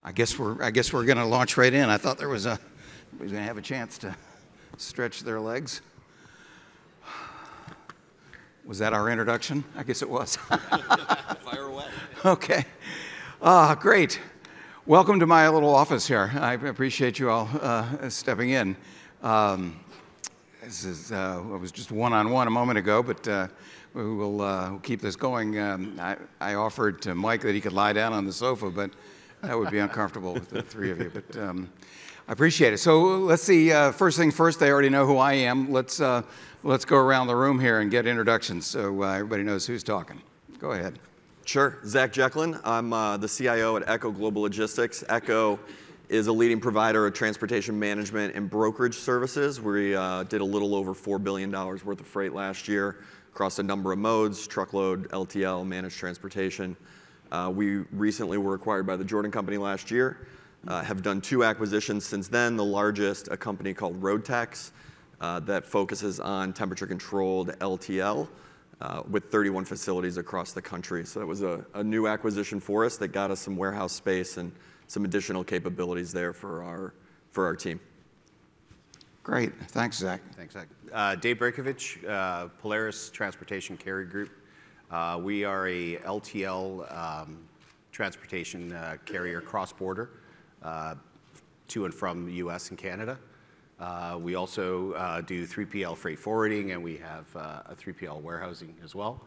I guess we're going to launch right in. I thought we was going to have a chance to stretch their legs. Was that our introduction? I guess it was. Fire away. Okay. Great. Welcome to my little office here. I appreciate you all stepping in. This is I was just one-on-one a moment ago, but we'll keep this going. I offered to Mike that he could lie down on the sofa, but that would be uncomfortable with the three of you. But I appreciate it. So let's see. First thing first, they already know who I am. Let's go around the room here and get introductions so everybody knows who's talking. Go ahead. Sure. Zach Jecklin. I'm the CIO at Echo Global Logistics. Echo is a leading provider of transportation management and brokerage services. We did a little over $4 billion worth of freight last year across a number of modes: truckload, LTL, managed transportation. We recently were acquired by the Jordan Company last year. Have done 2 acquisitions since then. The largest, a company called Roadtex, that focuses on temperature-controlled LTL with 31 facilities across the country. So that was a new acquisition for us that got us some warehouse space and some additional capabilities there for our team. Great. Thanks, Zach. Thanks, Zach. Dave Brajkovich, Polaris Transportation Carrier Group. We are a LTL transportation carrier cross-border to and from the U.S. and Canada. We also do 3PL freight forwarding, and we have a 3PL warehousing as well.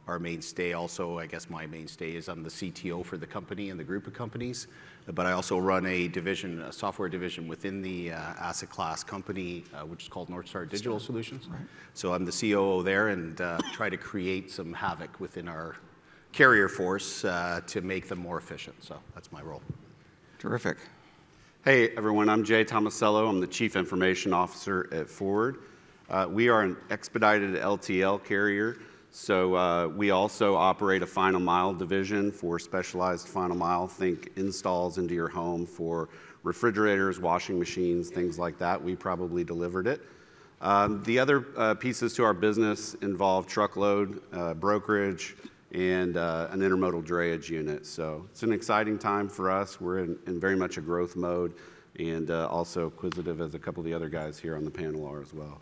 Our mainstay also, I guess my mainstay, is I'm the CTO for the company and the group of companies, but I also run a division, a software division within the asset class company, which is called Northstar Digital Solutions. Right. So I'm the COO there and try to create some havoc within our carrier force to make them more efficient. So that's my role. Terrific. Hey everyone, I'm Jay Tomasello. I'm the Chief Information Officer at Forward. We are an expedited LTL carrier, so we also operate a final mile division for specialized final mile. Think installs into your home for refrigerators, washing machines, things like that. We probably delivered it. The other pieces to our business involve truckload, brokerage, and an intermodal drayage unit. So it's an exciting time for us. We're in very much a growth mode, and also acquisitive, as a couple of the other guys here on the panel are as well.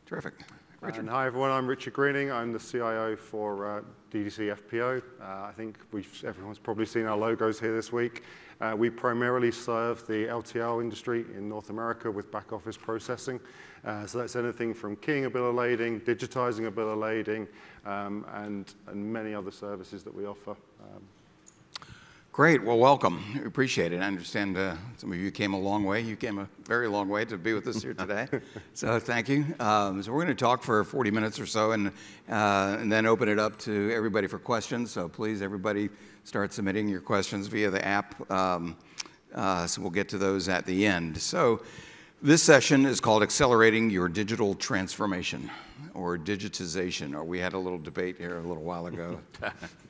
Terrific. Richard. And hi everyone, I'm Richard Greening. I'm the CIO for DDC FPO. I think everyone's probably seen our logos here this week. We primarily serve the LTL industry in North America with back office processing. So that's anything from keying a bill of lading, digitizing a bill of lading, and many other services that we offer. Great. Well, welcome. We appreciate it. I understand some of you came a long way. You came a very long way to be with us here today. So thank you. So we're going to talk for 40 minutes or so and then open it up to everybody for questions. So please, everybody, start submitting your questions via the app. So we'll get to those at the end. So this session is called Accelerating Your Digital Transformation, or digitization, or we had a little debate here a little while ago.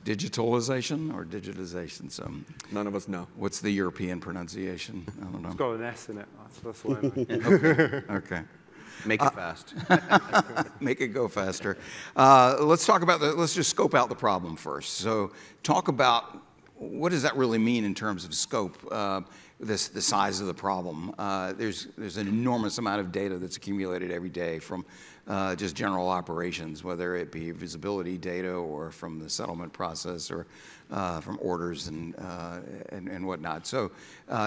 Digitalization or digitization? So None of us know. What's the European pronunciation? I don't know. It's got an S in it. That's what I know. Okay. Make it fast. Make it go faster. Let's talk about let's just scope out the problem first. So talk about what does that really mean in terms of scope, the size of the problem. There's an enormous amount of data that's accumulated every day from just general operations, whether it be visibility data or from the settlement process or from orders and whatnot. So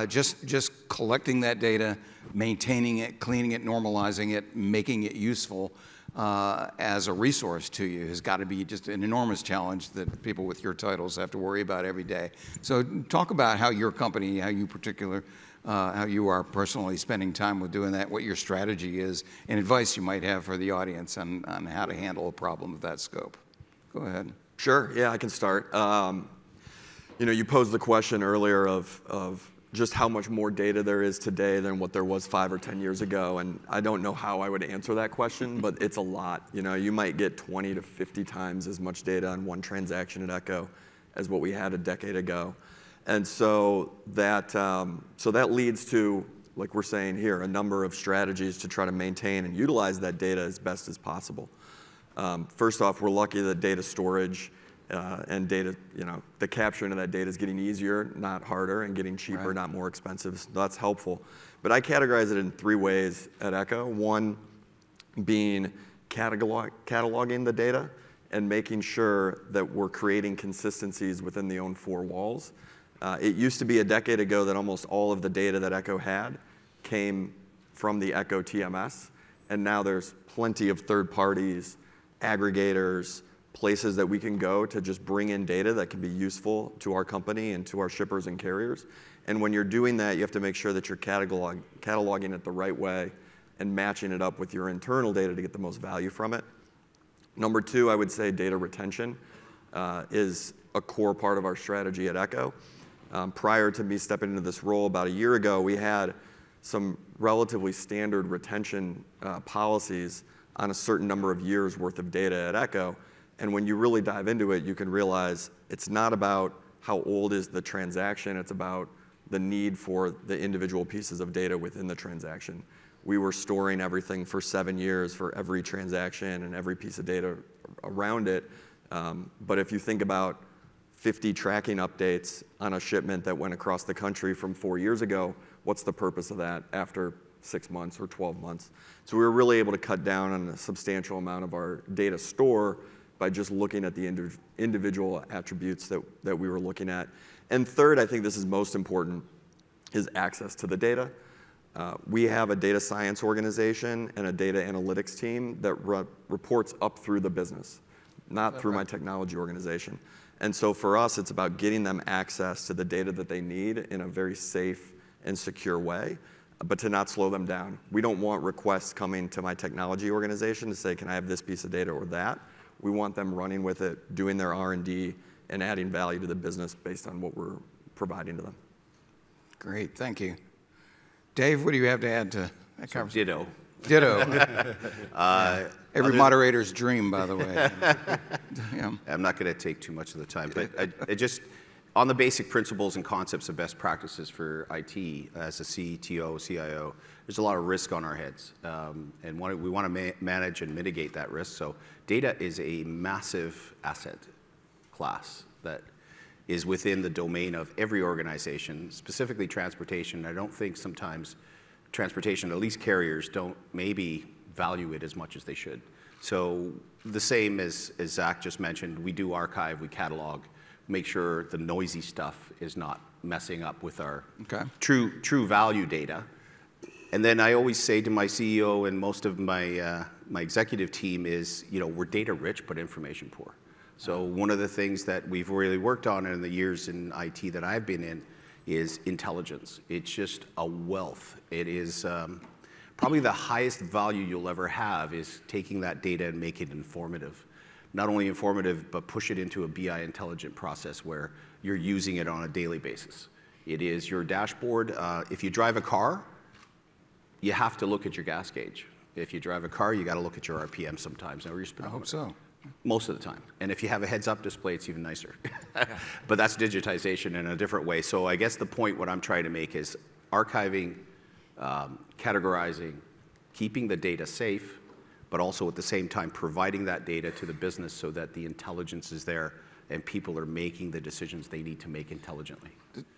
just collecting that data, maintaining it, cleaning it, normalizing it, making it useful as a resource to you has got to be just an enormous challenge that people with your titles have to worry about every day. So talk about how your company, how you are personally spending time with doing that, what your strategy is, and advice you might have for the audience on how to handle a problem of that scope. Go ahead. Sure. Yeah, I can start. You posed the question earlier of just how much more data there is today than what there was 5 or 10 years ago, and I don't know how I would answer that question, but it's a lot. You might get 20 to 50 times as much data on one transaction at Echo as what we had a decade ago. And so that leads to, like we're saying here, a number of strategies to try to maintain and utilize that data as best as possible. First off, we're lucky that data storage and data, the capturing of that data is getting easier, not harder, and getting cheaper, Right. not more expensive. So that's helpful. But I categorize it in 3 ways at Echo. One being cataloging the data and making sure that we're creating consistencies within the own 4 walls. It used to be a decade ago that almost all of the data that Echo had came from the Echo TMS, and now there's plenty of third parties, aggregators, places that we can go to just bring in data that can be useful to our company and to our shippers and carriers. And when you're doing that, you have to make sure that you're cataloging it the right way and matching it up with your internal data to get the most value from it. Number 2, I would say data retention is a core part of our strategy at Echo. Prior to me stepping into this role about a year ago, we had some relatively standard retention policies on a certain number of years worth of data at Echo. And when you really dive into it, you can realize it's not about how old is the transaction, it's about the need for the individual pieces of data within the transaction. We were storing everything for 7 years for every transaction and every piece of data around it. But if you think about 50 tracking updates on a shipment that went across the country from 4 years ago, what's the purpose of that after 6 months or 12 months? So we were really able to cut down on a substantial amount of our data store by just looking at the individual attributes that we were looking at. And third, I think this is most important, is access to the data. We have a data science organization and a data analytics team that reports up through the business, not through my technology organization. And so for us, it's about getting them access to the data that they need in a very safe and secure way, but to not slow them down. We don't want requests coming to my technology organization to say, can I have this piece of data or that? We want them running with it, doing their R&D, and adding value to the business based on what we're providing to them. Great, thank you. Dave, what do you have to add to that conversation? Ditto. Ditto. Every moderator's dream, by the way. Yeah. I'm not going to take too much of the time, but I just, on the basic principles and concepts of best practices for IT, as a CTO, CIO, there's a lot of risk on our heads, and we want to manage and mitigate that risk. So data is a massive asset class that is within the domain of every organization, specifically transportation. I don't think sometimes transportation, at least carriers, don't maybe value it as much as they should. So the same as Zach just mentioned, we do archive, we catalog, make sure the noisy stuff is not messing up with our true value data. And then I always say to my CEO and most of my executive team is, we're data rich but information poor. So one of the things that we've really worked on in the years in IT that I've been in is intelligence. It's just a wealth. It is probably the highest value you'll ever have is taking that data and make it informative. Not only informative, but push it into a BI intelligent process where you're using it on a daily basis. It is your dashboard. If you drive a car, you have to look at your gas gauge. If you drive a car, you got to look at your RPM sometimes, or your speedometer. I hope so. Most of the time. And if you have a heads-up display, it's even nicer. But that's digitization in a different way. So I guess the point what I'm trying to make is archiving, categorizing, keeping the data safe, but also at the same time providing that data to the business so that the intelligence is there and people are making the decisions they need to make intelligently.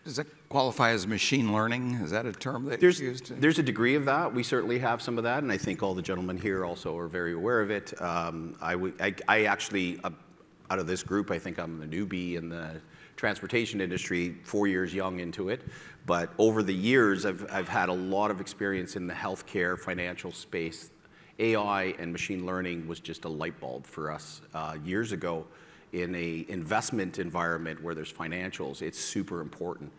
Does that qualify as machine learning? Is that a term that you used? There's a degree of that. We certainly have some of that, and I think all the gentlemen here also are very aware of it. I actually, out of this group, I think I'm the newbie in the transportation industry, 4 years young into it. But over the years, I've had a lot of experience in the healthcare, financial space. AI and machine learning was just a light bulb for us years ago. In an investment environment where there's financials, it's super important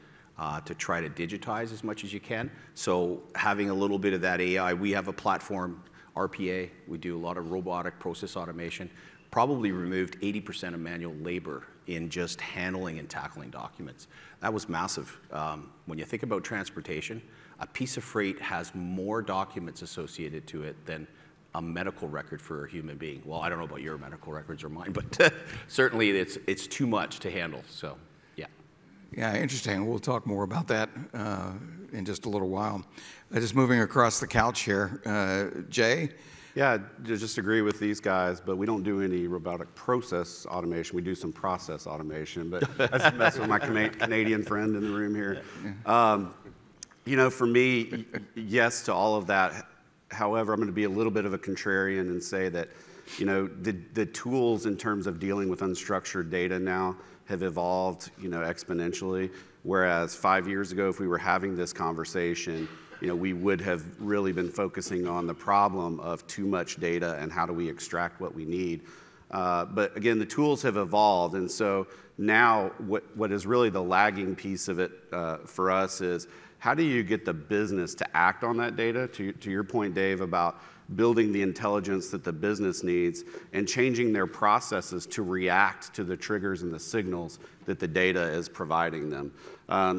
to try to digitize as much as you can. So having a little bit of that AI, we have a platform, RPA, we do a lot of robotic process automation, probably removed 80% of manual labor in just handling and tackling documents. That was massive. When you think about transportation, a piece of freight has more documents associated to it than a medical record for a human being. Well, I don't know about your medical records or mine, but certainly it's too much to handle, so yeah. Yeah, interesting. We'll talk more about that in just a little while. Just moving across the couch here, Jay, Yeah, just agree with these guys, but we don't do any robotic process automation. We do some process automation, but that's mess with my Canadian friend in the room here. You know, for me, yes to all of that. However, I'm going to be a little bit of a contrarian and say that, you know, the tools in terms of dealing with unstructured data now have evolved, you know, exponentially. Whereas 5 years ago, if we were having this conversation, you know, we would have really been focusing on the problem of too much data and how do we extract what we need. But again, the tools have evolved, and so now what is really the lagging piece of it for us is how do you get the business to act on that data? To your point, Dave, about building the intelligence that the business needs and changing their processes to react to the triggers and the signals that the data is providing them.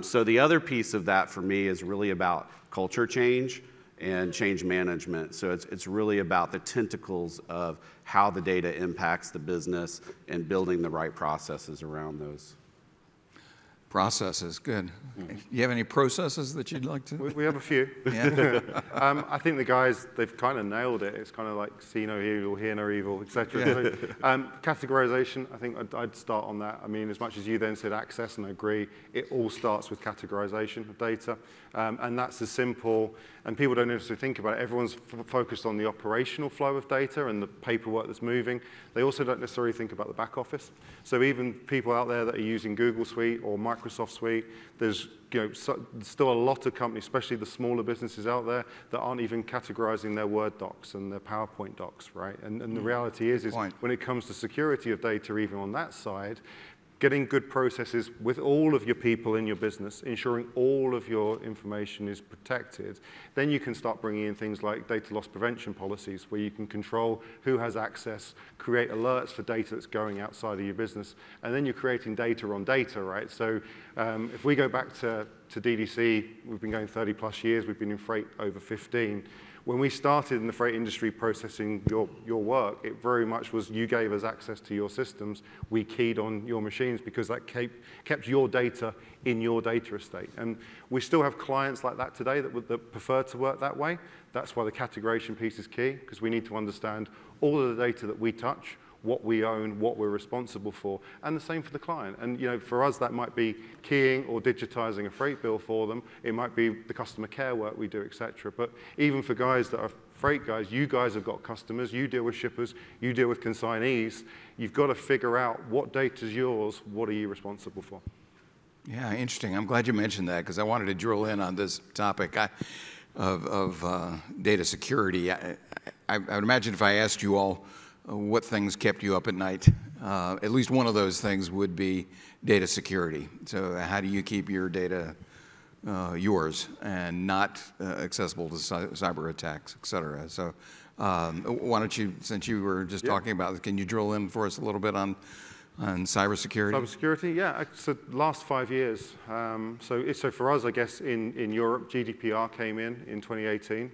So the other piece of that for me is really about culture change and change management. So it's really about the tentacles of how the data impacts the business and building the right processes around those. Processes, good. You have any processes that you'd like to? We have a few. Yeah. I think the guys, they've kind of nailed it. It's kind of like see no evil, hear no evil, etc. Yeah. Categorization, I think I'd start on that. I mean, as much as you then said access, and I agree, it all starts with categorization of data. And that's as simple, and people don't necessarily think about it. Everyone's focused on the operational flow of data and the paperwork that's moving. They also don't necessarily think about the back office. So even people out there that are using Google Suite or Microsoft Suite, there's still a lot of companies, especially the smaller businesses out there, that aren't even categorizing their Word docs and their PowerPoint docs, right? And the reality is when it comes to security of data, even on that side, getting good processes with all of your people in your business, ensuring all of your information is protected, then you can start bringing in things like data loss prevention policies where you can control who has access, create alerts for data that's going outside of your business, and then you're creating data on data, right? So if we go back to DDC, we've been going 30 plus years, we've been in freight over 15. When we started in the freight industry processing your work, it very much was you gave us access to your systems, we keyed on your machines because that kept your data in your data estate. And we still have clients like that today that prefer to work that way. That's why the categorization piece is key, because we need to understand all of the data that we touch, what we own, what we're responsible for, and the same for the client. And for us, that might be keying or digitizing a freight bill for them. It might be the customer care work we do, et cetera. But even for guys that are freight guys, you guys have got customers, you deal with shippers, you deal with consignees. You've got to figure out what data is yours, what are you responsible for? Yeah, interesting. I'm glad you mentioned that because I wanted to drill in on this topic of data security. I would imagine if I asked you all what things kept you up at night, at least one of those things would be data security. So how do you keep your data yours and not accessible to cyber attacks, et cetera? So why don't you, since you were just talking about it, can you drill in for us a little bit on cybersecurity? Cybersecurity, yeah. So last 5 years. So for us, I guess in Europe, GDPR came in 2018.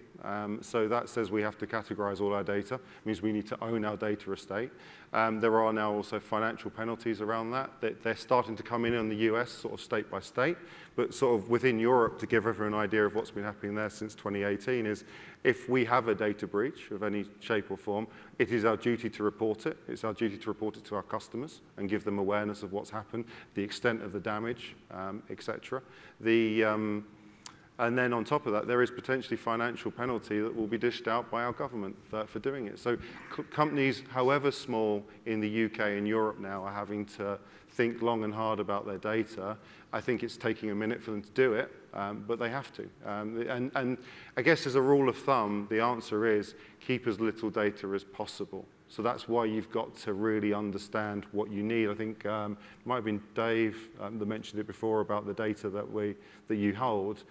So that says we have to categorize all our data. It means we need to own our data estate. There are now also financial penalties around that. They're starting to come in the US, sort of state by state. But sort of within Europe, to give everyone an idea of what's been happening there since 2018, is if we have a data breach of any shape or form, it is our duty to report it. It's our duty to report it to our customers and give them awareness of what's happened, the extent of the damage, et cetera. And then on top of that, there is potentially financial penalty that will be dished out by our government for doing it. So companies, however small in the UK and Europe now, are having to think long and hard about their data. I think it's taking a minute for them to do it, but they have to. And I guess as a rule of thumb, the answer is keep as little data as possible. So that's why you've got to really understand what you need. I think it might have been Dave that mentioned it before about the data that you hold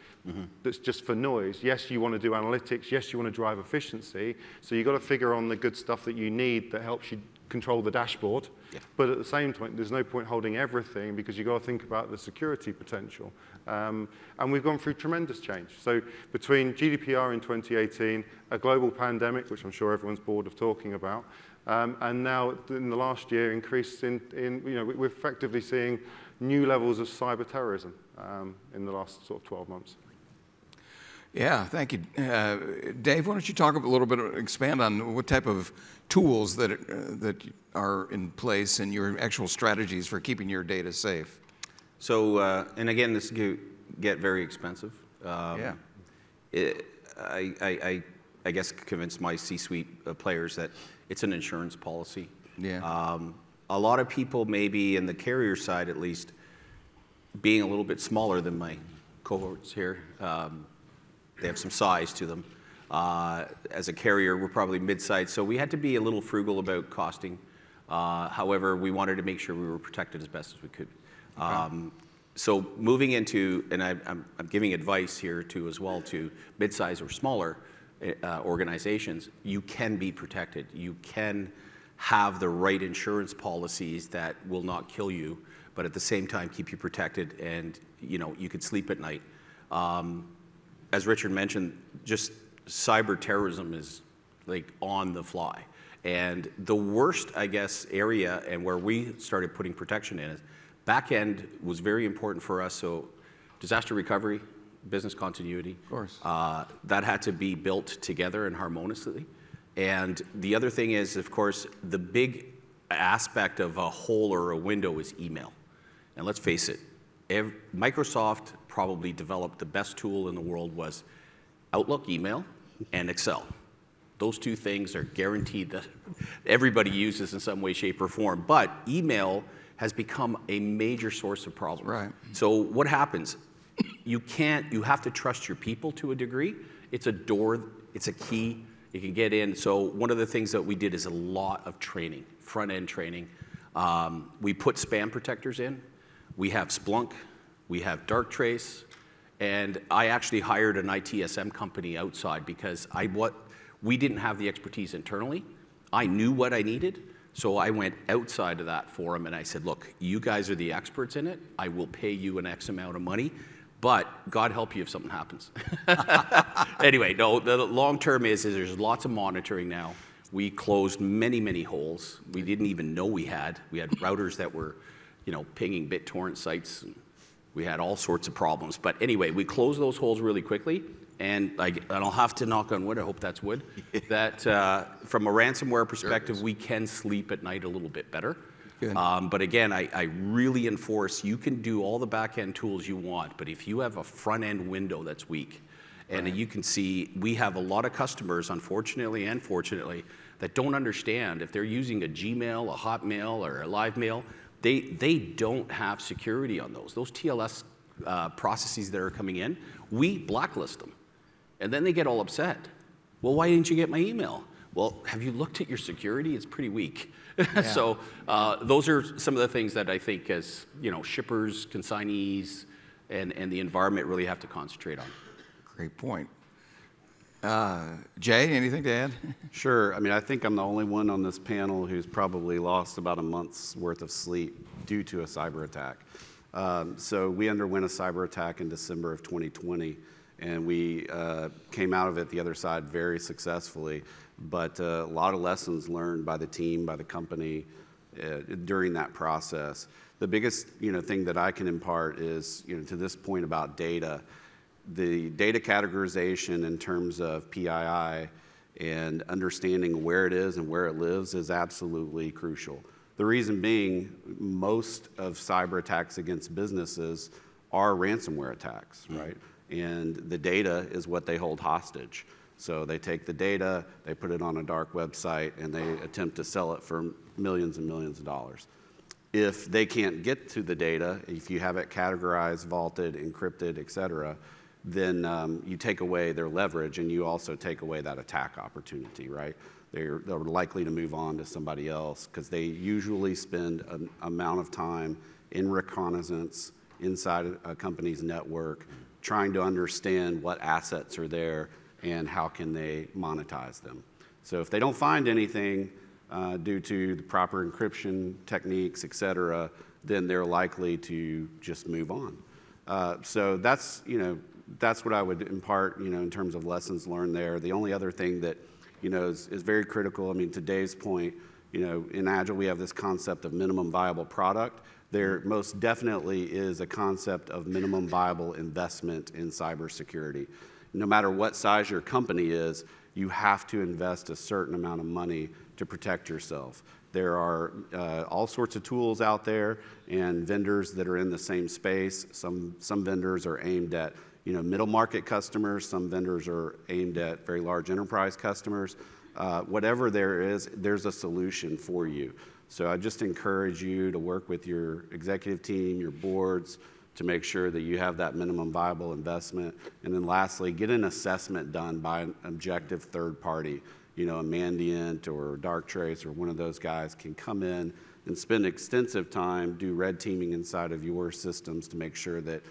that's just for noise. Yes, you want to do analytics. Yes, you want to drive efficiency. So you've got to figure on the good stuff that you need that helps you control the dashboard. Yeah. But at the same time, there's no point holding everything because you've got to think about the security potential. And we've gone through tremendous change. So between GDPR in 2018, a global pandemic, which I'm sure everyone's bored of talking about, and now in the last year, increase we're effectively seeing new levels of cyber terrorism in the last sort of 12 months. Yeah, thank you. Dave, why don't you talk a little bit, expand on what type of tools that are in place and your actual strategies for keeping your data safe? So, and again, this can get very expensive. Yeah. I guess convinced my C-suite players that it's an insurance policy. Yeah. A lot of people, maybe in the carrier side at least, being a little bit smaller than my cohorts here, they have some size to them. As a carrier, we're probably mid-sized, so we had to be a little frugal about costing. However, we wanted to make sure we were protected as best as we could. So moving into, and I'm giving advice here too as well to mid-sized or smaller organizations, you can be protected. You can have the right insurance policies that will not kill you, but at the same time keep you protected, and you could sleep at night. As Richard mentioned, just cyber terrorism is like on the fly. And the worst, I guess, area and where we started putting protection in is back end was very important for us. So disaster recovery, business continuity. Of course. That had to be built together and harmoniously. And the other thing is, of course, the big aspect of a hole or a window is email. And let's face it, Microsoft probably developed the best tool in the world was Outlook email and Excel. Those two things are guaranteed that everybody uses in some way, shape, or form. But email has become a major source of problems. Right. So what happens? You have to trust your people to a degree. It's a door, it's a key, you can get in. So one of the things that we did is a lot of training, front-end training. We put spam protectors in. We have Splunk, we have Darktrace, and I actually hired an ITSM company outside because we didn't have the expertise internally. I knew what I needed, so I went outside of that for them and I said, look, you guys are the experts in it. I will pay you an X amount of money, but God help you if something happens. Anyway, no, the long term is there's lots of monitoring now. We closed many, many holes. We didn't even know we had. We had routers that were pinging BitTorrent sites. We had all sorts of problems. But anyway, we closed those holes really quickly. And I'll have to knock on wood, I hope that's wood, that from a ransomware perspective, we can sleep at night a little bit better. Good. But again, I really enforce, you can do all the back-end tools you want, but if you have a front-end window that's weak, and you can see, we have a lot of customers, unfortunately and fortunately, that don't understand if they're using a Gmail, a Hotmail, or a LiveMail, they don't have security on those. Those TLS processes that are coming in, we blacklist them. And then they get all upset. Well, why didn't you get my email? Well, have you looked at your security? It's pretty weak. Yeah. So those are some of the things that I think as shippers, consignees, and the environment really have to concentrate on. Great point. Jay, anything to add? Sure. I mean, I think I'm the only one on this panel who's probably lost about a month's worth of sleep due to a cyber attack. So we underwent a cyber attack in December of 2020, and we came out of it the other side very successfully. But a lot of lessons learned by the team, by the company during that process. The biggest thing that I can impart is to this point about data. The data categorization in terms of PII and understanding where it is and where it lives is absolutely crucial. The reason being, most of cyber attacks against businesses are ransomware attacks, right? And the data is what they hold hostage. So they take the data, they put it on a dark website, and they attempt to sell it for millions and millions of dollars. If they can't get to the data, if you have it categorized, vaulted, encrypted, et cetera, then you take away their leverage and you also take away that attack opportunity, right? They're likely to move on to somebody else because they usually spend an amount of time in reconnaissance inside a company's network, trying to understand what assets are there and how can they monetize them. So if they don't find anything due to the proper encryption techniques, et cetera, then they're likely to just move on. So that's what I would impart, in terms of lessons learned there. The only other thing that, is very critical, I mean, to Dave's point, in Agile we have this concept of minimum viable product. There most definitely is a concept of minimum viable investment in cybersecurity. no matter what size your company is, you have to invest a certain amount of money to protect yourself. There are all sorts of tools out there and vendors that are in the same space. Some vendors are aimed at middle market customers. Some vendors are aimed at very large enterprise customers. Whatever there is, there's a solution for you. So I just encourage you to work with your executive team, your boards, to make sure that you have that minimum viable investment. And then lastly, get an assessment done by an objective third party. A Mandiant or Darktrace or one of those guys can come in and spend extensive time, do red teaming inside of your systems to make sure that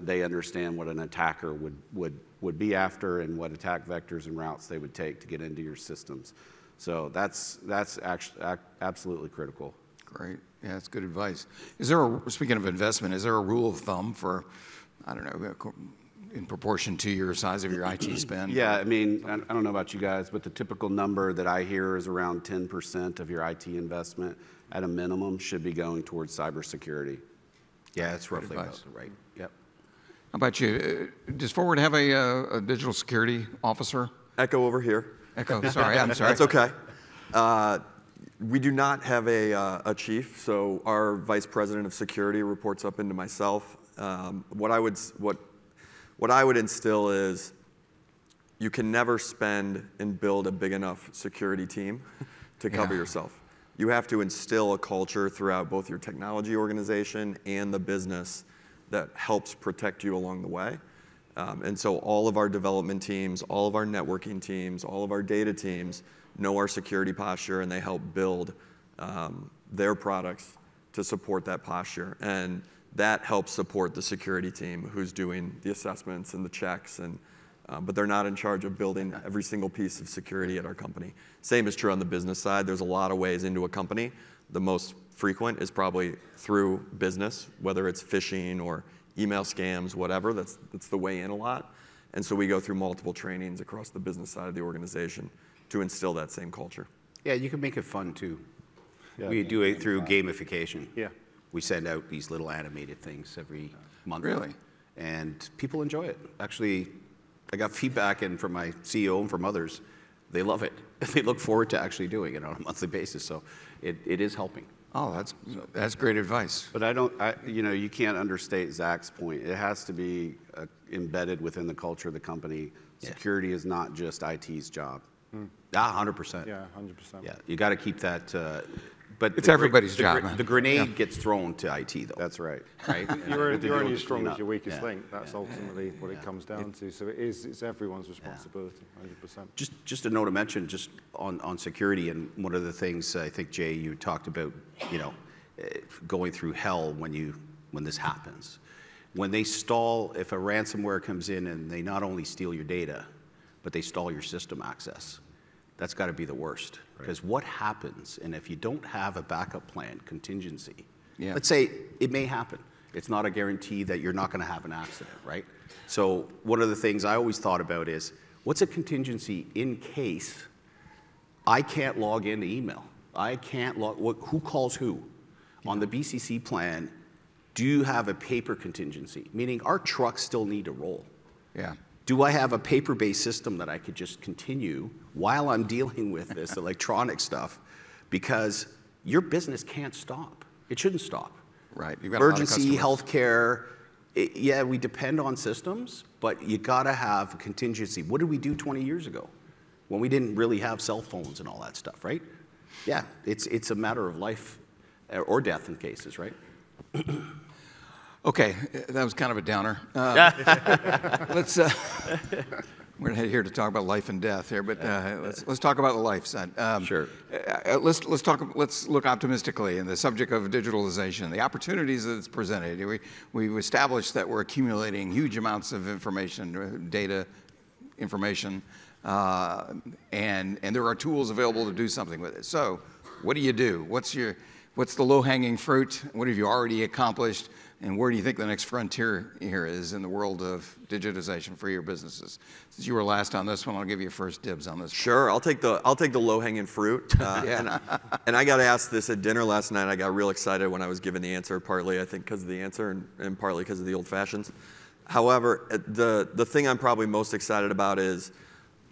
they understand what an attacker would be after and what attack vectors and routes they would take to get into your systems. So that's actually absolutely critical. Great. Yeah, that's good advice. Speaking of investment, is there a rule of thumb for, I don't know, in proportion to your size of your IT spend? Yeah, I mean, I don't know about you guys, but the typical number that I hear is around 10% of your IT investment at a minimum should be going towards cybersecurity. Yeah, that's roughly about right. Yep. How about you? Does Forward have a digital security officer? Echo over here. Echo, sorry, I'm sorry. That's okay. We do not have a chief, so our vice president of security reports up into myself. What I would instill is you can never spend and build a big enough security team to cover yourself. You have to instill a culture throughout both your technology organization and the business that helps protect you along the way. And so all of our development teams, all of our networking teams, all of our data teams know our security posture, and they help build their products to support that posture. And that helps support the security team who's doing the assessments and the checks, but they're not in charge of building every single piece of security at our company. Same is true on the business side. There's a lot of ways into a company. The most frequent is probably through business, whether it's phishing or email scams, whatever. That's the way in a lot. And so we go through multiple trainings across the business side of the organization to instill that same culture. Yeah, you can make it fun too. Yeah, we do it through gamification. Yeah. We send out these little animated things every month. Really? And people enjoy it. Actually, I got feedback in from my CEO and from others. They love it. They look forward to actually doing it on a monthly basis. So it is helping. Oh, that's great advice. But you can't understate Zach's point. It has to be embedded within the culture of the company. Yeah. Security is not just IT's job. Yeah, 100%. Yeah, 100%. Yeah, you got to keep that. But it's everybody's job, man. The grenade gets thrown to IT, though. That's right. Right? You're only as strong as your weakest link. That's Yeah. ultimately what it comes down to. So it's everyone's responsibility, 100%. Just a note to mention, just on security, and one of the things I think, Jay, you talked about, going through hell when this happens. When they stall, if a ransomware comes in and they not only steal your data, but they stall your system access, that's got to be the worst. Because what happens, and if you don't have a backup plan, contingency, let's say it may happen. It's not a guarantee that you're not going to have an accident, right? So one of the things I always thought about is, what's a contingency in case I can't log into email? I can't who calls who? On the BCC plan, do you have a paper contingency? Meaning our trucks still need to roll. Yeah. Do I have a paper-based system that I could just continue while I'm dealing with this electronic stuff? Because your business can't stop. It shouldn't stop. Right. You've got Emergency, healthcare, yeah, we depend on systems, but you got to have a contingency. What did we do 20 years ago when we didn't really have cell phones and all that stuff, right? Yeah, it's a matter of life or death in cases, right? Okay, that was kind of a downer. We're not here to talk about life and death here, but let's talk about the life side. Sure. Let's look optimistically in the subject of digitalization, the opportunities that it's presented. We've established that we're accumulating huge amounts of information, data, information, and there are tools available to do something with it. So, what do you do? What's the low-hanging fruit? What have you already accomplished? And where do you think the next frontier here is in the world of digitization for your businesses? Since you were last on this one, I'll give you first dibs on this. Sure, I'll take the low-hanging fruit. And I got asked this at dinner last night. I got real excited when I was given the answer, partly I think because of the answer and partly because of the old fashions. However, the thing I'm probably most excited about is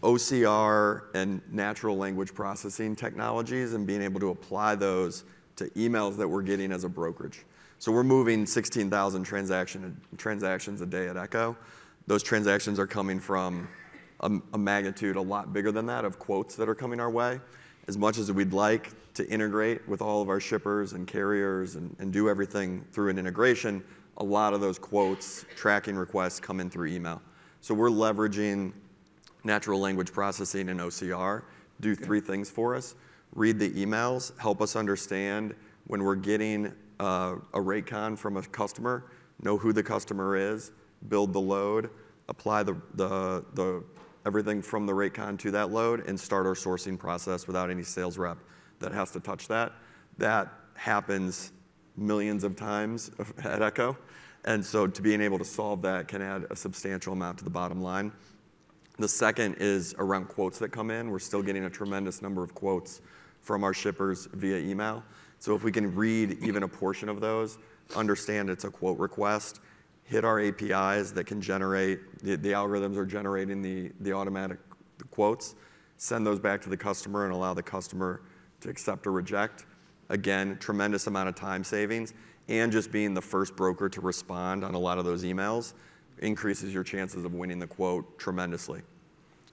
OCR and natural language processing technologies and being able to apply those to emails that we're getting as a brokerage. So we're moving 16,000 transactions a day at Echo. Those transactions are coming from a magnitude a lot bigger than that of quotes that are coming our way. As much as we'd like to integrate with all of our shippers and carriers and do everything through an integration, a lot of those quotes, tracking requests come in through email. So we're leveraging natural language processing and OCR, do three things for us. Read the emails, help us understand when we're getting a rate con from a customer, know who the customer is, build the load, apply everything from the rate con to that load, and start our sourcing process without any sales rep that has to touch that. That happens millions of times at Echo. And so to being able to solve that can add a substantial amount to the bottom line. The second is around quotes that come in. We're still getting a tremendous number of quotes from our shippers via email. So if we can read even a portion of those, understand it's a quote request, hit our APIs that can generate, the algorithms are generating the automatic quotes, send those back to the customer and allow the customer to accept or reject. Again, tremendous amount of time savings, and just being the first broker to respond on a lot of those emails increases your chances of winning the quote tremendously.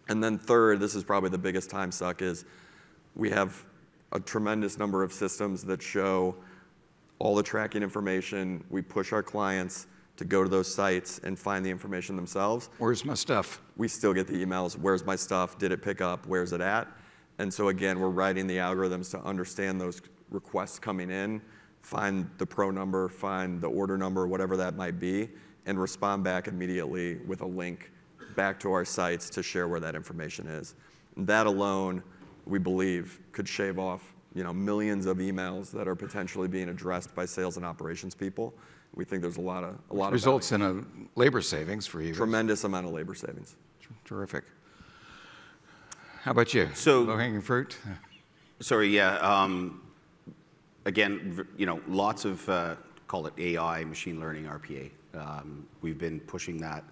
And then third, this is probably the biggest time suck, is we have a tremendous number of systems that show all the tracking information. We push our clients to go to those sites and find the information themselves. Where's my stuff? We still get the emails, where's my stuff, did it pick up, where's it at? And so again, we're writing the algorithms to understand those requests coming in, find the pro number, find the order number, whatever that might be, and respond back immediately with a link back to our sites to share where that information is. And that alone, we believe, could shave off millions of emails that are potentially being addressed by sales and operations people. We think there's a lot of results in a labor savings for you. Tremendous amount of labor savings. Terrific. How about you? So low-hanging fruit. Sorry, yeah. Again, lots of call it AI, machine learning, RPA. We've been pushing that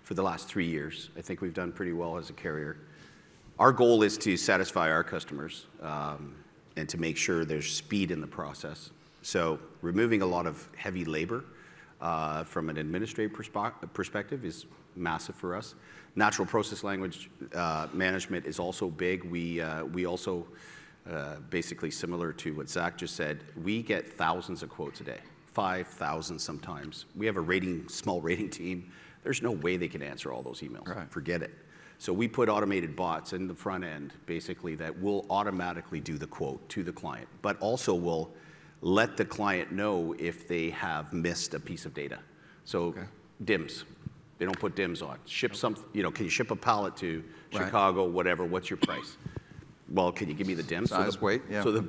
for the last 3 years. I think we've done pretty well as a carrier. Our goal is to satisfy our customers and to make sure there's speed in the process. So removing a lot of heavy labor from an administrative perspective is massive for us. Natural process language management is also big. We also, basically similar to what Zach just said, we get thousands of quotes a day, 5,000 sometimes. We have a small rating team. There's no way they can answer all those emails. Right. Forget it. So we put automated bots in the front end, basically, that will automatically do the quote to the client, but also will let the client know if they have missed a piece of data. So DIMS, they don't put DIMS on. Ship some, can you ship a pallet to Chicago, whatever, what's your price? Well, can you give me the DIMS? Size, weight, yeah. So the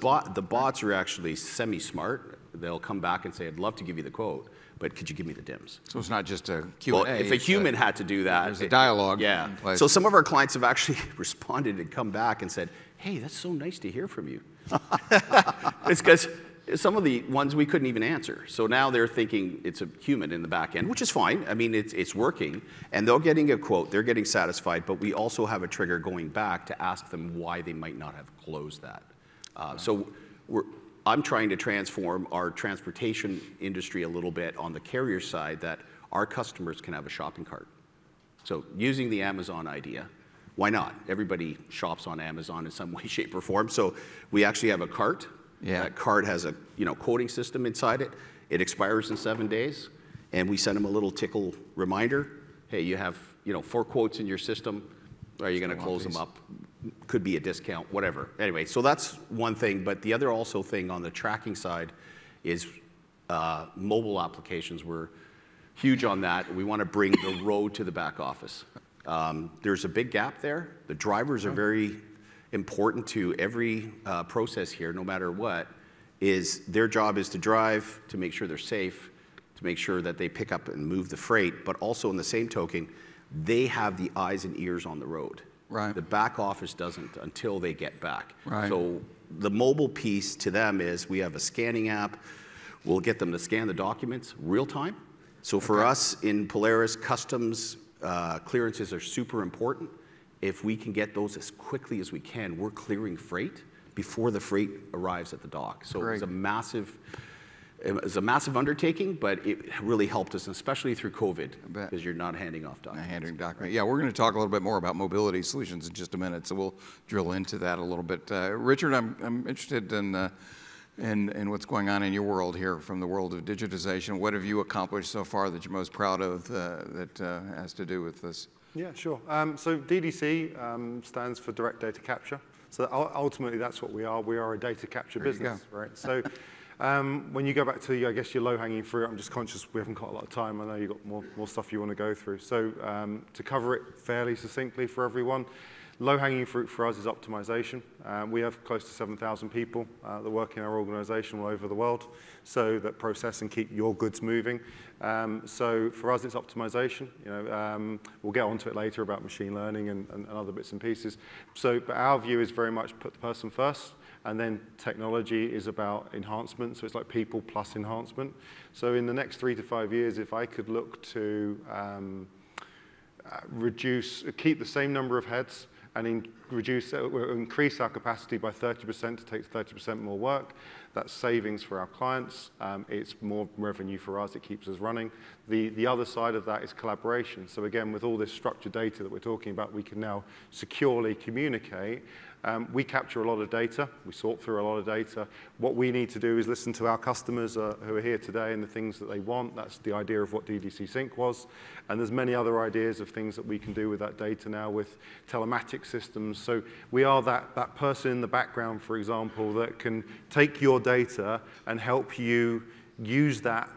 bots are actually semi-smart. They'll come back and say, I'd love to give you the quote, but could you give me the DIMS? So it's not just a Q&A. Well, if a human had to do that. There's a dialogue. Yeah. So some of our clients have actually responded and come back and said, hey, that's so nice to hear from you. It's because some of the ones we couldn't even answer. So now they're thinking it's a human in the back end, which is fine. I mean, it's working. And they're getting a quote, they're getting satisfied, but we also have a trigger going back to ask them why they might not have closed that. So I'm trying to transform our transportation industry a little bit on the carrier side, that our customers can have a shopping cart. So using the Amazon idea, why not? Everybody shops on Amazon in some way, shape, or form. So we actually have a cart. Yeah. That cart has a quoting system inside it. It expires in 7 days, and we send them a little tickle reminder. Hey, you have 4 quotes in your system. Are you going to close them up? Could be a discount, whatever. Anyway, so that's one thing. But the other also thing on the tracking side is mobile applications. We're huge on that. We want to bring the road to the back office. There's a big gap there. The drivers are very important to every process here, no matter what. Their job is to drive, to make sure they're safe, to make sure that they pick up and move the freight, but also in the same token, they have the eyes and ears on the road. Right. The back office doesn't until they get back. Right. So the mobile piece to them is we have a scanning app. We'll get them to scan the documents real time, So for us in Polaris, customs clearances are super important. If we can get those as quickly as we can, we're clearing freight before the freight arrives at the dock. So it was a massive undertaking, but it really helped us, especially through COVID, because you're not handing off documents. Handing documents. Yeah, we're going to talk a little bit more about mobility solutions in just a minute, so we'll drill into that a little bit. Richard, I'm interested in what's going on in your world here, from the world of digitization. What have you accomplished so far that you're most proud of that has to do with this? Yeah, sure. So DDC stands for direct data capture. So ultimately, that's what we are. We are a data capture business, right? So when you go back to, I guess, your low-hanging fruit, I'm just conscious we haven't got a lot of time. I know you've got more stuff you want to go through. So to cover it fairly succinctly for everyone, low-hanging fruit for us is optimization. We have close to 7,000 people that work in our organization all over the world, so that process and keep your goods moving. So for us, it's optimization. We'll get onto it later about machine learning and other bits and pieces. So, but our view is very much put the person first, and then technology is about enhancement. So it's like people plus enhancement. So in the next 3 to 5 years, if I could look to keep the same number of heads and increase our capacity by 30% to take 30% more work. That's savings for our clients. It's more revenue for us. It keeps us running. The other side of that is collaboration. So again, with all this structured data that we're talking about, we can now securely communicate. We capture a lot of data. We sort through a lot of data. What we need to do is listen to our customers who are here today and the things that they want. That's the idea of what DDC Sync was. And there's many other ideas of things that we can do with that data now with telematic systems. So we are that person in the background, for example, that can take your data and help you use that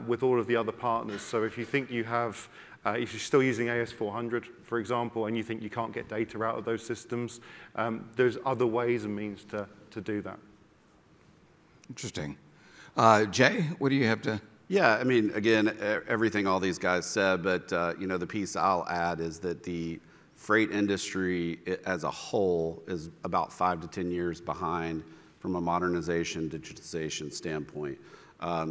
with all of the other partners. So if you think you have if you're still using AS400, for example, and you think you can't get data out of those systems, there's other ways and means to do that. Interesting. Jay, what do you have to? Yeah, I mean, again, everything all these guys said, but the piece I'll add is that the freight industry as a whole is about 5 to 10 years behind from a modernization, digitization standpoint.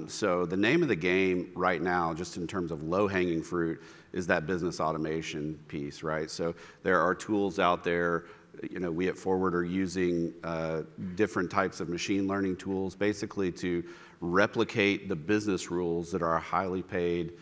So the name of the game right now, just in terms of low-hanging fruit, is that business automation piece, right? So there are tools out there. We at Forward are using different types of machine learning tools, basically to replicate the business rules that our highly paid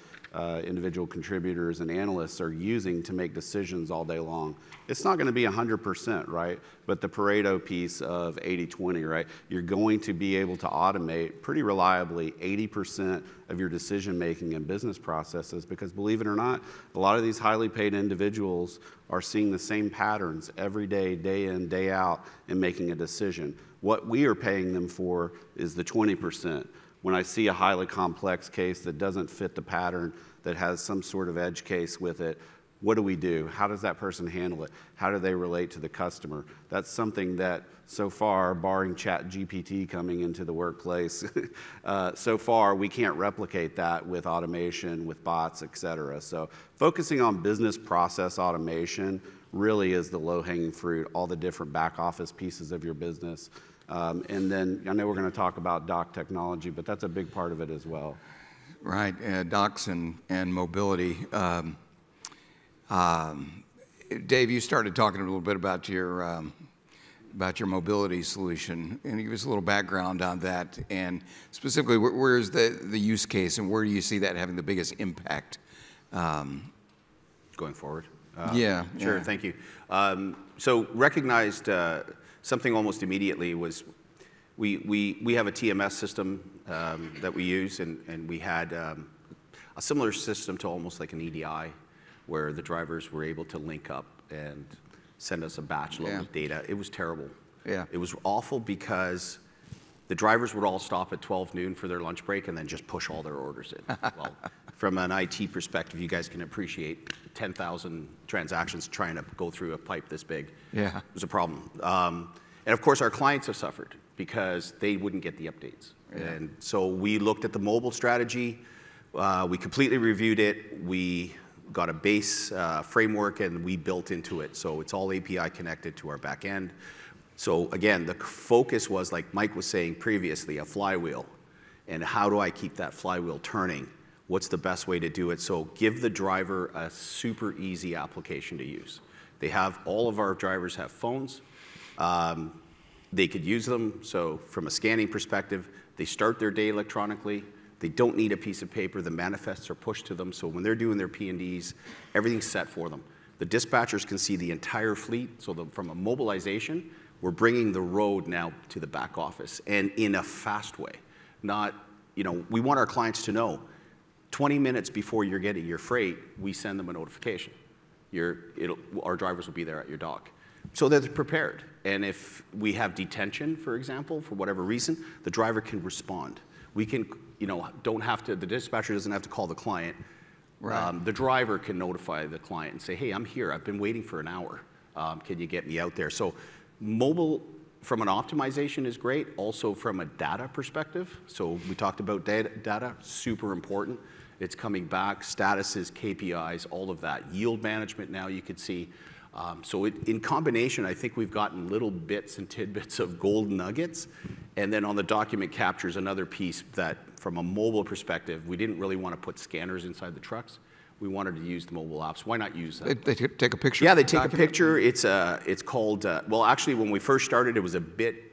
individual contributors and analysts are using to make decisions all day long. It's not going to be 100%, right? But the Pareto piece of 80-20, right? You're going to be able to automate pretty reliably 80% of your decision making and business processes, because believe it or not, a lot of these highly paid individuals are seeing the same patterns every day, day in, day out, in making a decision. What we are paying them for is the 20%. When I see a highly complex case that doesn't fit the pattern, that has some sort of edge case with it, what do we do? How does that person handle it? How do they relate to the customer? That's something that so far, barring ChatGPT coming into the workplace, so far we can't replicate that with automation, with bots, et cetera. So focusing on business process automation really is the low-hanging fruit, all the different back office pieces of your business. And then I know we're going to talk about dock technology, but that's a big part of it as well. Right, docks and mobility. Dave, you started talking a little bit about your mobility solution, and give us a little background on that, and specifically, where's the use case, and where do you see that having the biggest impact? Going forward? Yeah. Sure, thank you. So recognized something almost immediately was we have a TMS system that we use, and we had a similar system to almost like an EDI, where the drivers were able to link up and send us a batch load of data. It was terrible. Yeah. It was awful because the drivers would all stop at 12 noon for their lunch break and then just push all their orders in. Well, from an IT perspective, you guys can appreciate 10,000 transactions trying to go through a pipe this big. Yeah. It was a problem. And of course, our clients have suffered because they wouldn't get the updates. Yeah. And so we looked at the mobile strategy. We completely reviewed it. We got a base framework, and we built into it. So it's all API connected to our back end. So again, the focus was, like Mike was saying previously, a flywheel. And how do I keep that flywheel turning What's the best way to do it? So give the driver a super easy application to use. All of our drivers have phones. They could use them. So from a scanning perspective, they start their day electronically. They don't need a piece of paper. The manifests are pushed to them. So when they're doing their P&Ds, everything's set for them. The dispatchers can see the entire fleet. So from a mobilization, we're bringing the road now to the back office, and in a fast way. Not, we want our clients to know 20 minutes before you're getting your freight, we send them a notification. Our drivers will be there at your dock. So they're prepared. And if we have detention, for example, for whatever reason, the driver can respond. We can, the dispatcher doesn't have to call the client. Right. The driver can notify the client and say, hey, I'm here. I've been waiting for an hour. Can you get me out there? So mobile, from an optimization, is great. Also from a data perspective. So we talked about data, super important. It's coming back, statuses, KPIs, all of that. Yield management now you could see. So in combination, I think we've gotten little bits and tidbits of gold nuggets. And then on the document captures, another piece that from a mobile perspective, we didn't really want to put scanners inside the trucks. We wanted to use the mobile apps. Why not use them? They take a picture? Yeah, they take a picture. It's called, well, actually, when we first started, it was a bit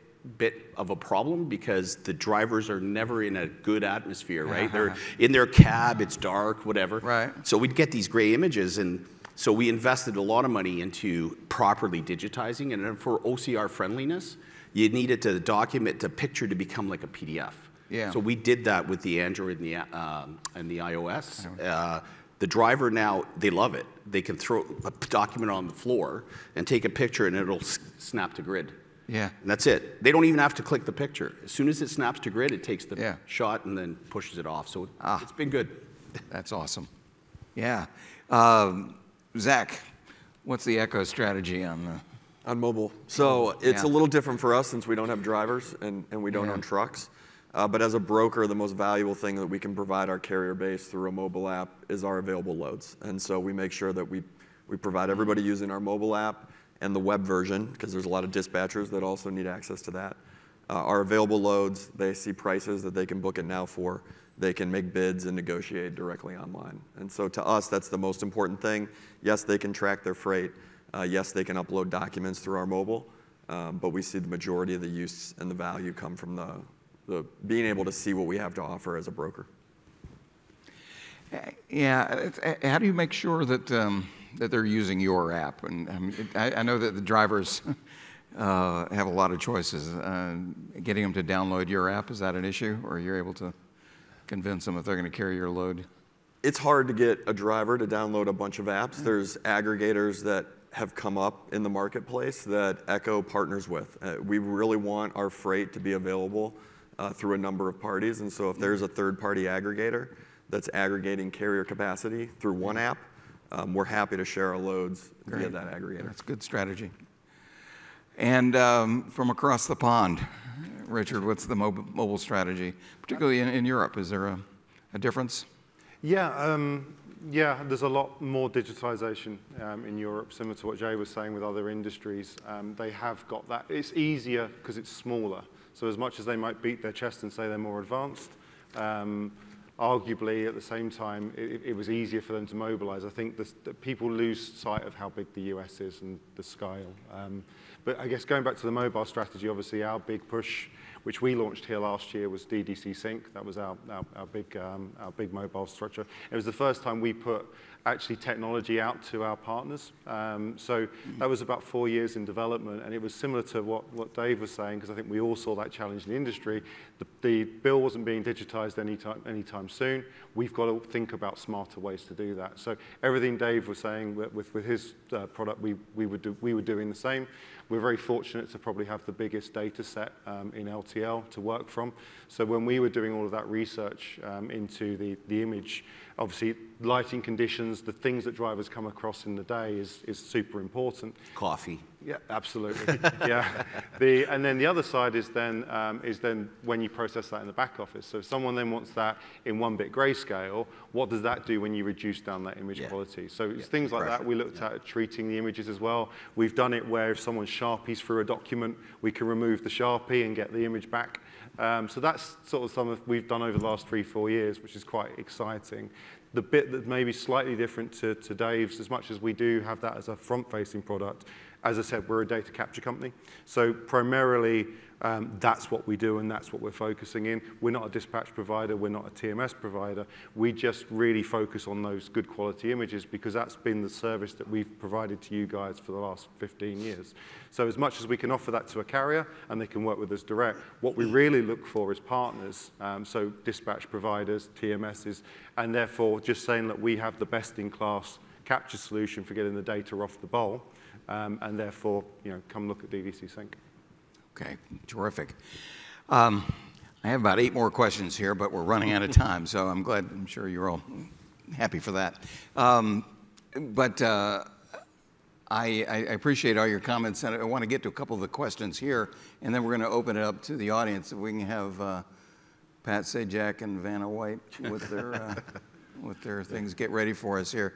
of a problem because the drivers are never in a good atmosphere, right? They're in their cab, it's dark, whatever. Right. So we'd get these gray images, and so we invested a lot of money into properly digitizing, and then for OCR friendliness, you needed the picture to become like a PDF. Yeah. So we did that with the Android and the iOS. The driver now, they love it. They can throw a document on the floor and take a picture, and it'll snap to grid. Yeah. And that's it. They don't even have to click the picture. As soon as it snaps to grid, it takes the Yeah. shot and then pushes it off. So it's been good. That's awesome. Yeah. Zach, what's the Echo strategy on mobile? So it's Yeah. a little different for us since we don't have drivers and we don't Yeah. own trucks. But as a broker, the most valuable thing that we can provide our carrier base through a mobile app is our available loads. And so we make sure that we provide everybody using our mobile app and the web version, because there's a lot of dispatchers that also need access to that. Our available loads, they see prices that they can book it now for. They can make bids and negotiate directly online. And so to us, that's the most important thing. Yes, they can track their freight. Yes, they can upload documents through our mobile. But we see the majority of the use and the value come from the being able to see what we have to offer as a broker. Yeah. How do you make sure that they're using your app? And I know that the drivers have a lot of choices. Getting them to download your app, is that an issue? Or you're able to convince them if they're going to carry your load? It's hard to get a driver to download a bunch of apps. There's aggregators that have come up in the marketplace that Echo partners with. We really want our freight to be available through a number of parties. And so if there's a third-party aggregator that's aggregating carrier capacity through one app, we're happy to share our loads via that aggregator. That's a good strategy. And from across the pond, Richard, what's the mobile strategy, particularly in Europe? Is there a difference? Yeah, there's a lot more digitalization in Europe, similar to what Jay was saying with other industries. They have got that. It's easier because it's smaller. So as much as they might beat their chest and say they're more advanced, arguably at the same time, it was easier for them to mobilize. I think that people lose sight of how big the US is and the scale. But I guess going back to the mobile strategy, obviously our big push, which we launched here last year, was DDC Sync. That was our big mobile structure. It was the first time we put actually technology out to our partners. So that was about 4 years in development, and it was similar to what Dave was saying, because I think we all saw that challenge in the industry. The bill wasn't being digitized anytime soon. We've got to think about smarter ways to do that. So everything Dave was saying with his product, we were doing the same. We're very fortunate to probably have the biggest data set in LTL to work from. So when we were doing all of that research into the image, obviously lighting conditions, the things that drivers come across in the day is super important. Coffee. Yeah, absolutely. Yeah. And then the other side is then when you process that in the back office. So if someone then wants that in 1-bit grayscale, what does that do when you reduce down that image quality? So it's things like that we looked at treating the images as well. We've done it where if someone Sharpies through a document, we can remove the Sharpie and get the image back. So that's sort of something we've done over the last 3-4 years, which is quite exciting. The bit that may be slightly different to Dave's, as much as we do have that as a front-facing product, as I said, we're a data capture company. So primarily, that's what we do and that's what we're focusing in. We're not a dispatch provider. We're not a TMS provider. We just really focus on those good quality images because that's been the service that we've provided to you guys for the last 15 years. So as much as we can offer that to a carrier and they can work with us direct, what we really look for is partners, so dispatch providers, TMSs, and therefore just saying that we have the best-in-class capture solution for getting the data off the bowl. And therefore, come look at DDC Sync. Okay, terrific. I have about 8 more questions here, but we're running out of time, so I'm sure you're all happy for that. I appreciate all your comments, and I want to get to a couple of the questions here, and then we're going to open it up to the audience. If we can have Pat Sajak and Vanna White with their things get ready for us here.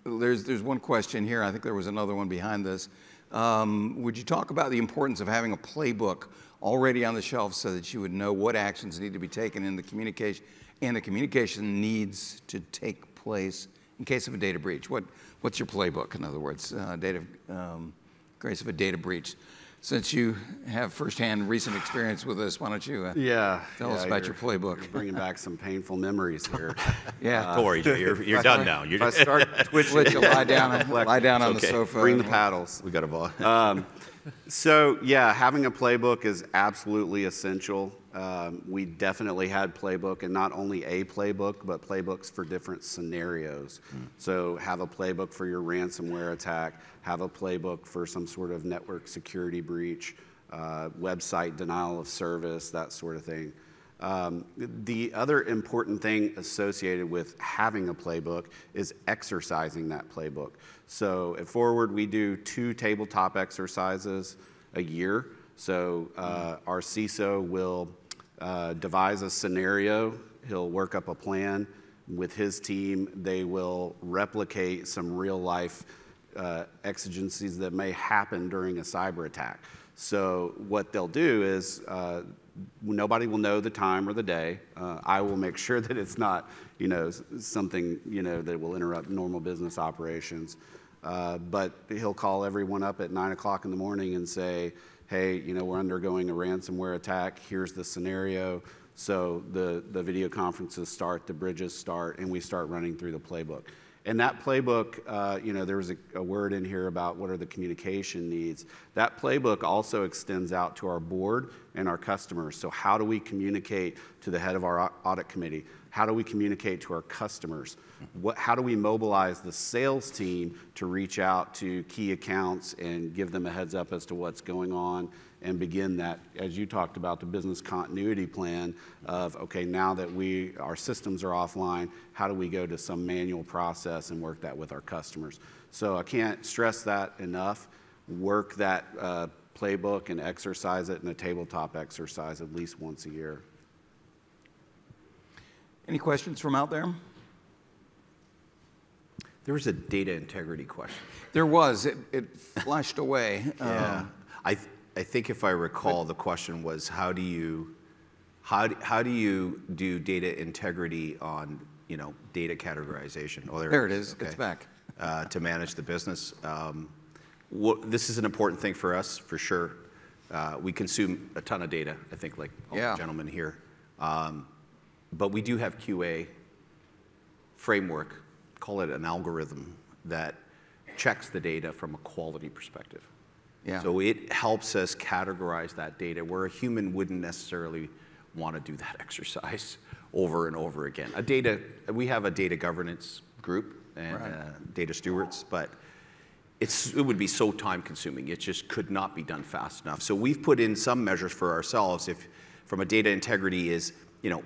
There's one question here. I think there was another one behind this. Would you talk about the importance of having a playbook already on the shelf so that you would know what actions need to be taken in the communication and the communication needs to take place in case of a data breach? What's your playbook, in other words, case of a data breach? Since you have firsthand recent experience with this, why don't you tell us about your playbook? You're bringing back some painful memories here. Don't worry, Jay, you're done now. If I start twitching, lie down on the sofa. Bring the paddles. We got a ball. So yeah, having a playbook is absolutely essential. We definitely had playbook, and not only a playbook, but playbooks for different scenarios. So have a playbook for your ransomware attack, have a playbook for some sort of network security breach, website denial of service, that sort of thing. The other important thing associated with having a playbook is exercising that playbook. So at Forward, we do 2 tabletop exercises a year. So our CISO will devise a scenario. He'll work up a plan with his team. They will replicate some real life exigencies that may happen during a cyber attack. So what they'll do is nobody will know the time or the day. I will make sure that it's not, something, that will interrupt normal business operations. But he'll call everyone up at 9 o'clock in the morning and say, hey, we're undergoing a ransomware attack. Here's the scenario. So the video conferences start, the bridges start, and we start running through the playbook. And that playbook, there was a word in here about what are the communication needs. That playbook also extends out to our board and our customers. So how do we communicate to the head of our audit committee? How do we communicate to our customers? How do we mobilize the sales team to reach out to key accounts and give them a heads up as to what's going on and begin that, as you talked about, the business continuity plan of, okay, now that our systems are offline, how do we go to some manual process and work that with our customers? So I can't stress that enough. Work that playbook and exercise it in a tabletop exercise at least once a year. Any questions from out there? There was a data integrity question. There was. It flashed away. Yeah. I think if I recall, the question was, how do you do data integrity on data categorization? Oh, there it is. Okay. It's back. To manage the business. This is an important thing for us, for sure. We consume a ton of data, I think, like all the gentlemen here. But we do have QA framework, call it an algorithm, that checks the data from a quality perspective. Yeah. So it helps us categorize that data where a human wouldn't necessarily want to do that exercise over and over again. We have a data governance group and data stewards, but it would be so time consuming. It just could not be done fast enough. So we've put in some measures for ourselves from a data integrity is,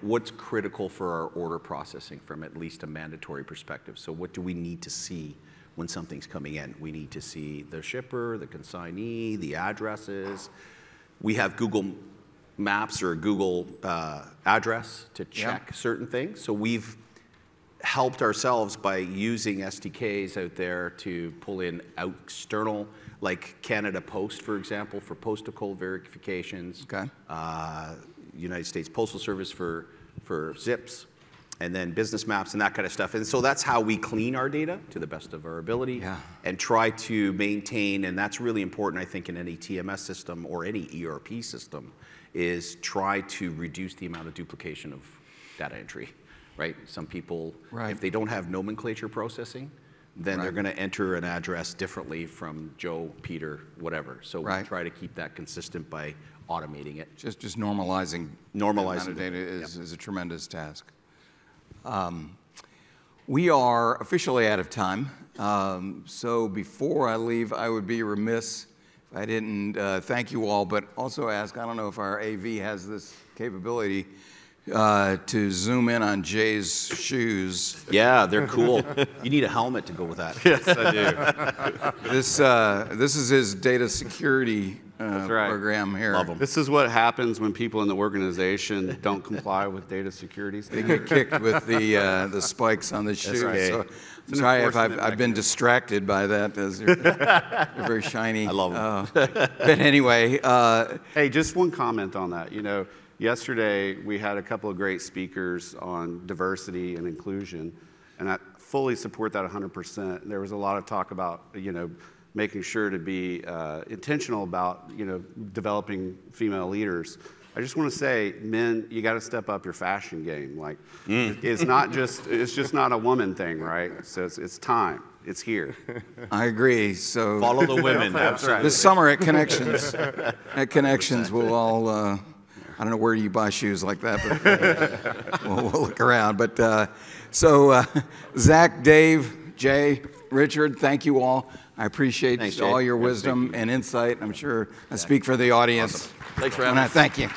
what's critical for our order processing from at least a mandatory perspective. So what do we need to see when something's coming in. We need to see the shipper, the consignee, the addresses. We have Google Maps or Google address to check certain things. So we've helped ourselves by using SDKs out there to pull in external, like Canada Post, for example, for postal code verifications. Okay. United States Postal Service for zips, and then business maps and that kind of stuff. And so that's how we clean our data to the best of our ability and try to maintain, and that's really important, I think, in any TMS system or any ERP system, is try to reduce the amount of duplication of data entry, right? Some people, if they don't have nomenclature processing, then they're going to enter an address differently from Joe, Peter, whatever. So we try to keep that consistent by automating it. Just normalizing the amount of data is a tremendous task. We are officially out of time. So before I leave, I would be remiss if I didn't thank you all, but also ask, I don't know if our AV has this capability to zoom in on Jay's shoes. Yeah, they're cool. You need a helmet to go with that. Yes, I do. This is his data security program here. Love 'em. This is what happens when people in the organization don't comply with data security They standards. get kicked with the spikes on the shoes. right. So I'm sorry if I've been distracted by that, as you're very shiny. I love them. But anyway, Hey, just one comment on that. You know, yesterday we had a couple of great speakers on diversity and inclusion, and I fully support that 100%. There was a lot of talk about, you know, making sure to be intentional about, you know, developing female leaders. I just want to say, men, you got to step up your fashion game. Like, it's just not a woman thing, right? So it's time. It's here. I agree. So Follow the women. Absolutely. this summer at Connections, we'll all. I don't know where you buy shoes like that, but we'll look around. But Zach, Dave, Jay, Richard, thank you all. I appreciate Thanks, Jay. all your wisdom and insight. I'm sure I speak for the audience. Thanks for having And I us. thank you.